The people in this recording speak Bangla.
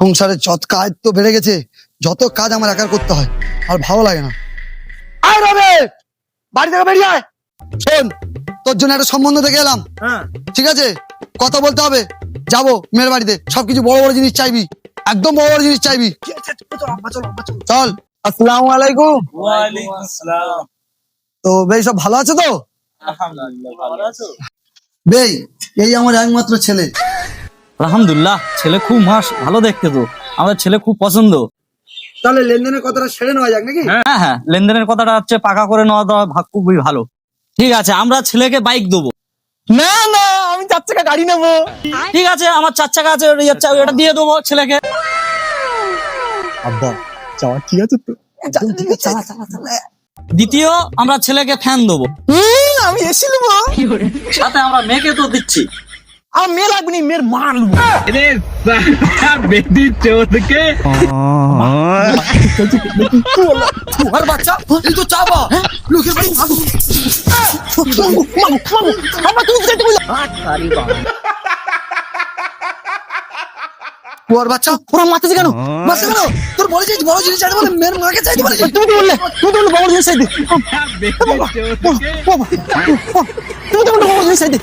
সংসারে যত কাজ তো বেড়ে গেছে, যত কাজ আমার একার করতে হয়, আর ভালো লাগে না। আয় রবে, বাড়ি থেকে বেরিয়ে আয়। শোন, তোর জন্য একটা সম্বন্ধ দেখে এলাম। ঠিক আছে, কথা বলতে হবে। যাবো মেয়ের বাড়িতে, সবকিছু বড় বড় জিনিস চাইবি, একদম বড় বড় জিনিস চাইবি। চল। আসসালামু আলাইকুম। ওয়ালাইকুম আসসালাম। তো বেই সব ভালো আছে তো? আলহামদুলিল্লাহ, ভালো আছো? বেই, এই আমার একমাত্র ছেলে। আলহামদুলিল্লাহ, ছেলে খুব ভালো দেখতে তো, আমাদের ছেলে খুব পছন্দ। তাহলে লেনদেনের কথাটা সেরে নেওয়া যাক নাকি? হ্যাঁ হ্যাঁ, লেনদেনের কথাটা হচ্ছে পাকা করে নেওয়া দেওয়া খুবই ভালো। ঠিক আছে, আমরা ছেলেকে বাইক দেবো। না না, আমি 4 চাকা গাড়ি নেবো। ঠিক আছে, আমার 4 চাকা আছে, এটা দিয়ে দেবো ছেলেকে। আব্বা, যাওয়া ঠিক আছে তো? দ্বিতীয়, আমরা ছেলেকে ফ্যান দেবো। আমি এসে নেবো। সাথে আমরা মেয়েকে তো দিচ্ছি। আমার মেয়ে লাগবে না, মেয়ের মা নেবো। আর বাচ্চা, এই তো চাবা লোকের বাড়ি ভাগো। ওর বাচ্চা, ওরা মারতেছে কেন? বাচ্চা কেন? তোর বড় জিনিস, বড় জিনিস চাইতে বলে মেয়ের মাকে চাইতে বলে। তুমি তো বললে বড় জিনিস চাইতে। তুমি তো বললে বড় জিনিস চাইতে।